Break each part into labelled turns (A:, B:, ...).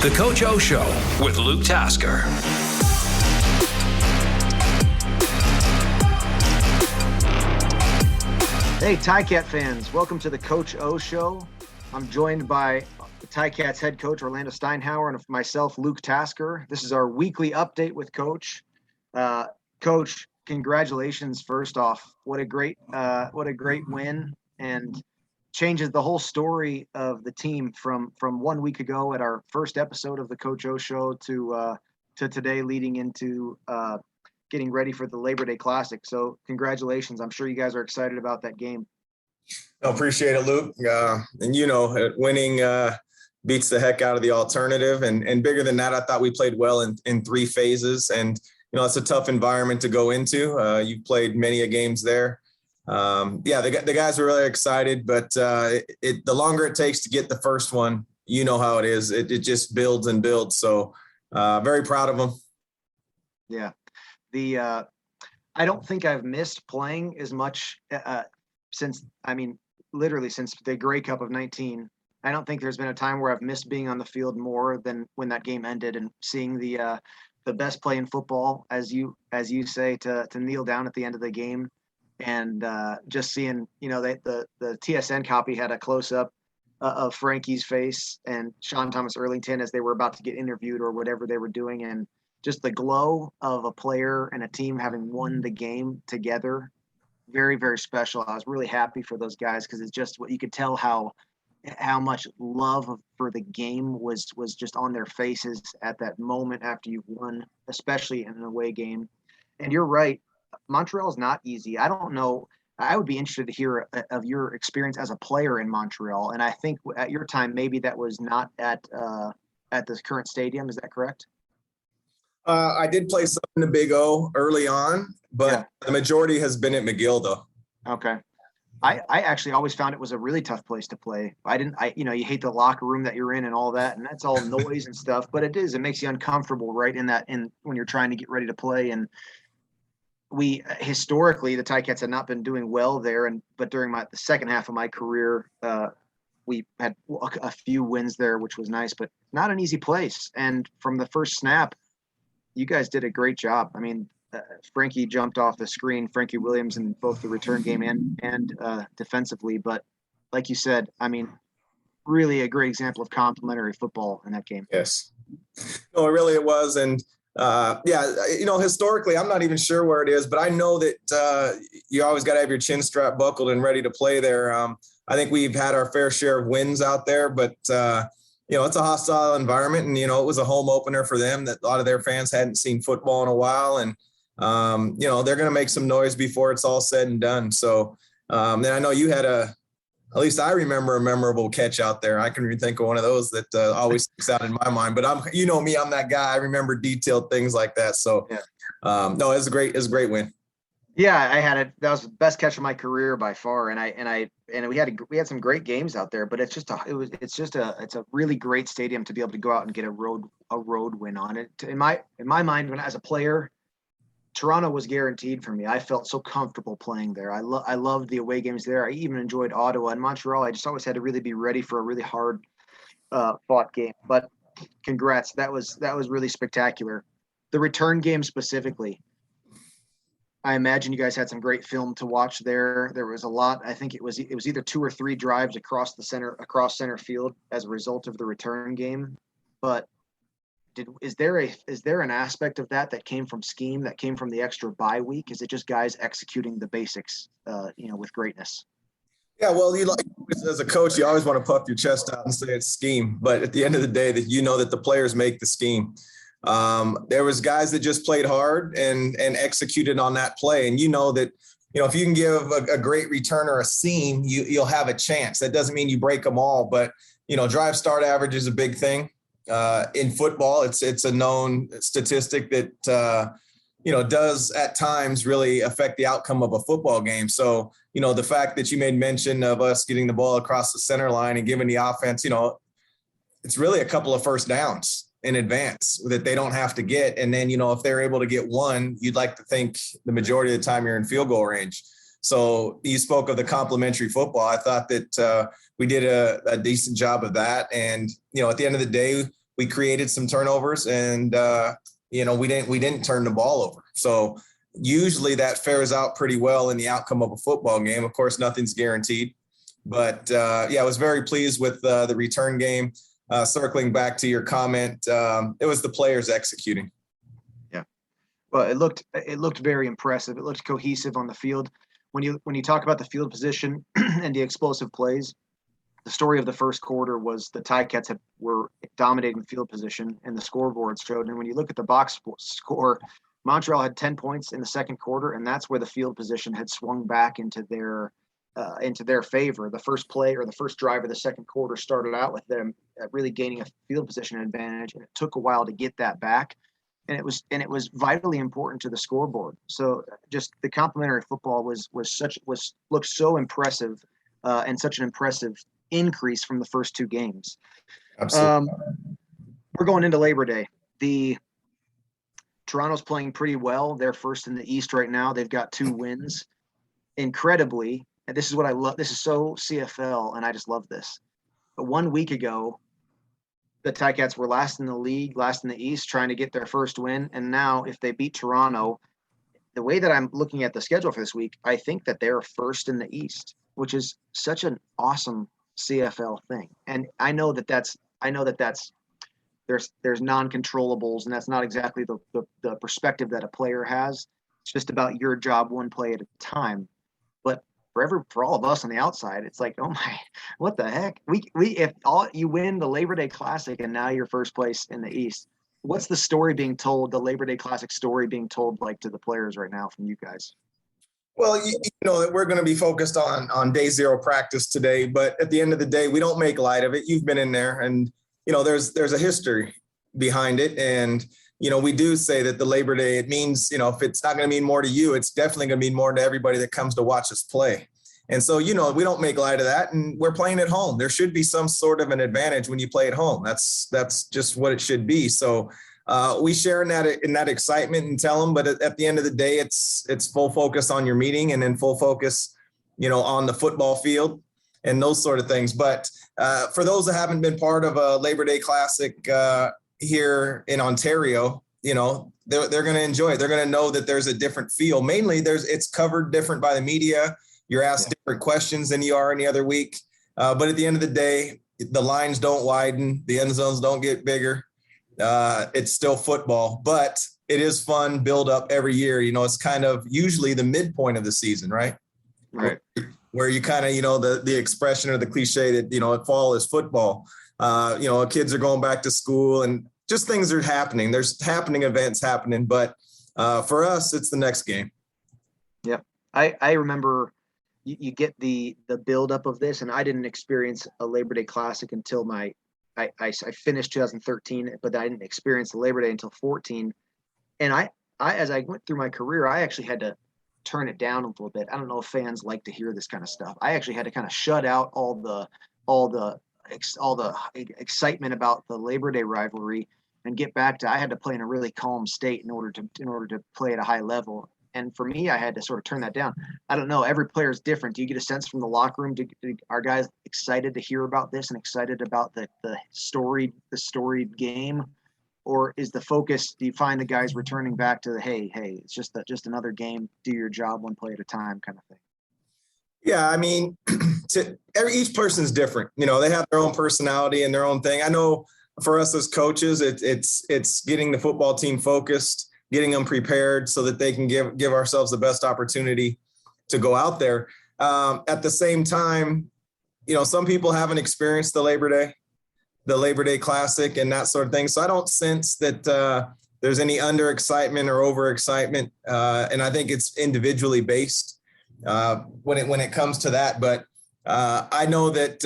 A: The Coach O Show with Luke Tasker.
B: Hey, Ticat fans, welcome to the Coach O Show. I'm joined by the Ticats head coach, Orlondo Steinauer, and myself, Luke Tasker. This is our weekly update with Coach. Coach, congratulations first off. What a great win, and changes the whole story of the team from 1 week ago at our first episode of the Coach O Show to today, leading into getting ready for the Labor Day Classic. So congratulations. I'm sure you guys are excited about that game.
C: I appreciate it, Luke. And winning beats the heck out of the alternative. And bigger than that, I thought we played well in three phases. And, it's a tough environment to go into. You've played many games there. The guys were really excited, but the longer it takes to get the first one, you know how it is. It just builds and builds. So very proud of them.
B: Yeah. I don't think I've missed playing as much since the Grey Cup of 19. I don't think there's been a time where I've missed being on the field more than when that game ended and seeing the best play in football, as you say, to kneel down at the end of the game. And just seeing, the TSN copy had a close-up of Frankie's face and Sean Thomas Erlington as they were about to get interviewed or whatever they were doing. And just the glow of a player and a team having won the game together, very, very special. I was really happy for those guys because it's just what you could tell how much love for the game was just on their faces at that moment after you've won, especially in an away game. And you're right. Montreal is not easy. I don't know. I would be interested to hear of your experience as a player in Montreal. And I think at your time, maybe that was not at the current stadium. Is that correct?
C: I did play some in the Big O early on, but The majority has been at McGill, though.
B: Okay. I actually always found it was a really tough place to play. You hate the locker room that you're in and all that, and that's all noise and stuff, but it makes you uncomfortable, right? When you're trying to get ready to play. And historically, the Ticats had not been doing well there. But during the second half of my career, we had a few wins there, which was nice, but not an easy place. And from the first snap, you guys did a great job. I mean, Frankie jumped off the screen, Frankie Williams, in both the return game and defensively. But like you said, I mean, really a great example of complementary football in that game.
C: Yes. No, it was. And historically, I'm not even sure where it is, but I know that you always got to have your chin strap buckled and ready to play there. I think we've had our fair share of wins out there, but it's a hostile environment, and, it was a home opener for them that a lot of their fans hadn't seen football in a while. And, they're going to make some noise before it's all said and done. So then I know you had at least I remember a memorable catch out there. I can think of one of those that always sticks out in my mind, but I'm that guy. I remember detailed things like that. So it was a great win.
B: Yeah, I had it. That was the best catch of my career by far. And we had some great games out there, but it's a really great stadium to be able to go out and get a road win on it. In my mind, when as a player, Toronto was guaranteed for me. I felt so comfortable playing there. I loved the away games there. I even enjoyed Ottawa and Montreal. I just always had to really be ready for a really hard fought game. But congrats, that was really spectacular. The return game specifically, I imagine you guys had some great film to watch there. There was a lot. I think it was either 2 or 3 drives across center field as a result of the return game. But is there an aspect of that came from scheme, that came from the extra bye week? Is it just guys executing the basics, with greatness?
C: Yeah, well, as a coach, you always want to puff your chest out and say it's scheme. But at the end of the day, that that the players make the scheme. There was guys that just played hard and executed on that play. And that, if you can give a great returner a seam, you'll have a chance. That doesn't mean you break them all, but, drive start average is a big thing. In football, it's a known statistic that, does at times really affect the outcome of a football game. So, the fact that you made mention of us getting the ball across the center line and giving the offense, it's really a couple of first downs in advance that they don't have to get. And then, if they're able to get one, you'd like to think the majority of the time you're in field goal range. So you spoke of the complementary football. I thought that we did a decent job of that. And, at the end of the day, we created some turnovers, and we didn't turn the ball over. So usually that fares out pretty well in the outcome of a football game. Of course, nothing's guaranteed, but I was very pleased with the return game. Circling back to your comment, it was the players executing.
B: Yeah, well, it looked very impressive. It looked cohesive on the field. When you talk about the field position and the explosive plays, the story of the first quarter was the Ticats were dominating field position, and the scoreboard showed. And when you look at the box score, Montreal had 10 points in the second quarter, and that's where the field position had swung back into their favor. The first play or the first drive of the second quarter started out with them really gaining a field position advantage, and it took a while to get that back. And it was vitally important to the scoreboard. So just the complementary football looked so impressive, and such an impressive increase from the first two games.
C: Absolutely.
B: We're going into Labor Day. Toronto's playing pretty well. They're first in the East right now. They've got 2 wins. Incredibly, and this is what I love. This is so CFL, and I just love this. But 1 week ago, the Ticats were last in the league, last in the East, trying to get their first win. And now if they beat Toronto, the way that I'm looking at the schedule for this week, I think that they're first in the East, which is such an awesome CFL thing. And I know that that's there's non-controllables, and that's not exactly the perspective that a player has. It's just about your job, one play at a time. But for all of us on the outside, it's like, oh my, what the heck? If you win the Labor Day Classic and now you're first place in the East, what's the story being told? The Labor Day Classic story being told like to the players right now from you guys?
C: Well, you know that we're going to be focused on day 0 practice today, but at the end of the day, we don't make light of it. You've been in there, and there's a history behind it, and we do say that the Labor Day, it means, if it's not going to mean more to you, it's definitely going to mean more to everybody that comes to watch us play. And so, we don't make light of that, and we're playing at home. There should be some sort of an advantage when you play at home. That's just what it should be. So we share in that excitement and tell them, but at the end of the day, it's full focus on your meeting, and then full focus, on the football field and those sort of things. But for those that haven't been part of a Labor Day Classic here in Ontario, they're going to enjoy it. They're going to know that there's a different feel. Mainly it's covered different by the media. You're asked different questions than you are any other week. But at the end of the day, the lines don't widen. The end zones don't get bigger. It's still football, but it is fun build up every year. It's kind of usually the midpoint of the season, right?
B: Right.
C: Where you kind of, the expression or the cliche that, fall is football. Kids are going back to school and just things are happening. There's events happening, but for us, it's the next game.
B: Yep. I remember you get the buildup of this, and I didn't experience a Labor Day Classic until I finished 2013, but I didn't experience the Labor Day until 14. And I as I went through my career, I actually had to turn it down a little bit. I don't know if fans like to hear this kind of stuff. I actually had to kind of shut out all the excitement about the Labor Day rivalry and get back to, I had to play in a really calm state in order to play at a high level. And for me, I had to sort of turn that down. I don't know. Every player is different. Do you get a sense from the locker room? Are guys excited to hear about this and excited about the storied game? Or is the focus, do you find the guys returning back to the, hey, it's just another game, do your job one play at a time kind of thing?
C: Yeah, I mean, each person's different. They have their own personality and their own thing. I know for us as coaches, it's getting the football team focused, getting them prepared so that they can give ourselves the best opportunity to go out there. At the same time, some people haven't experienced the Labor Day Classic and that sort of thing. So I don't sense that there's any under excitement or over excitement. And I think it's individually based when it comes to that. But I know that,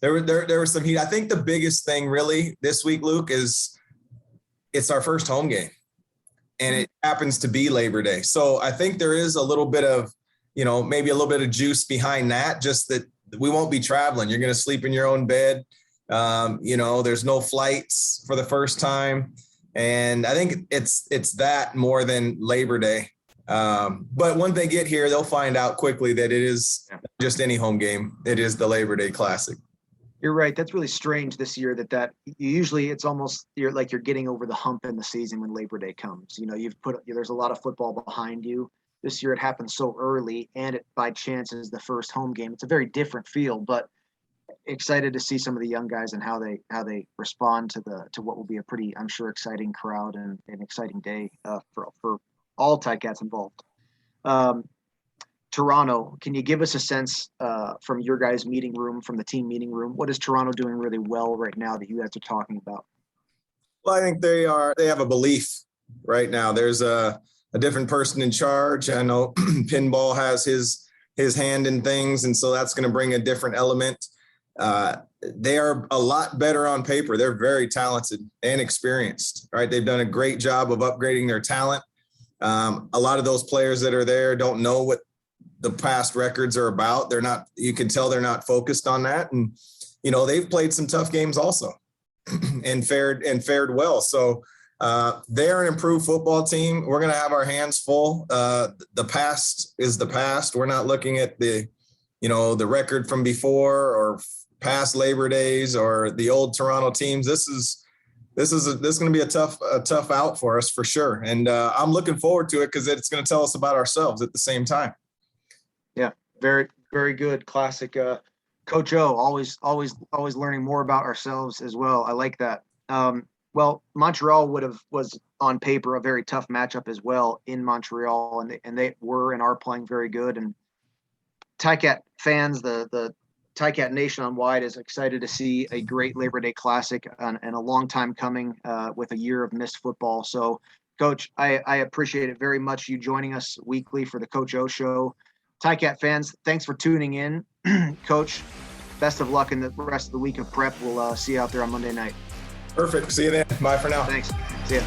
C: there was some heat. I think the biggest thing really this week, Luke, is it's our first home game and it happens to be Labor Day. So I think there is a little bit of, maybe a little bit of juice behind that, just that we won't be traveling. You're going to sleep in your own bed. There's no flights for the first time. And I think it's that more than Labor Day. But when they get here, they'll find out quickly that it is just any home game. It is the Labor Day Classic.
B: You're right. That's really strange this year that usually it's almost you're getting over the hump in the season when Labor Day comes. There's a lot of football behind you. This year it happened so early, and it by chance is the first home game. It's a very different feel, but excited to see some of the young guys and how they respond to what will be a pretty, I'm sure, exciting crowd and an exciting day for all Ticats involved. Toronto, can you give us a sense from your guys' meeting room, from the team meeting room? What is Toronto doing really well right now that you guys are talking about?
C: Well, I think they have a belief right now. There's a different person in charge. I know Pinball has his hand in things, and so that's going to bring a different element. They are a lot better on paper. They're very talented and experienced, right? They've done a great job of upgrading their talent. A lot of those players that are there don't know what the past records are about. You can tell they're not focused on that. And, they've played some tough games also and fared well. So they're an improved football team. We're going to have our hands full. The past is the past. We're not looking at the record from before or past Labor Days or the old Toronto teams. This is going to be a tough out for us for sure. And I'm looking forward to it because it's going to tell us about ourselves at the same time.
B: Yeah, very, very good. Classic Coach O, always learning more about ourselves as well. I like that. Well, Montreal was on paper a very tough matchup as well in Montreal, and they were and are playing very good. And Ticat fans, the Ticat Nation on wide is excited to see a great Labor Day Classic and a long time coming with a year of missed football. So, Coach, I appreciate it very much you joining us weekly for the Coach O Show. Ticat fans, thanks for tuning in. Coach, best of luck in the rest of the week of prep. We'll see you out there on Monday night.
C: Perfect. See you then. Bye for now.
B: Thanks. See ya.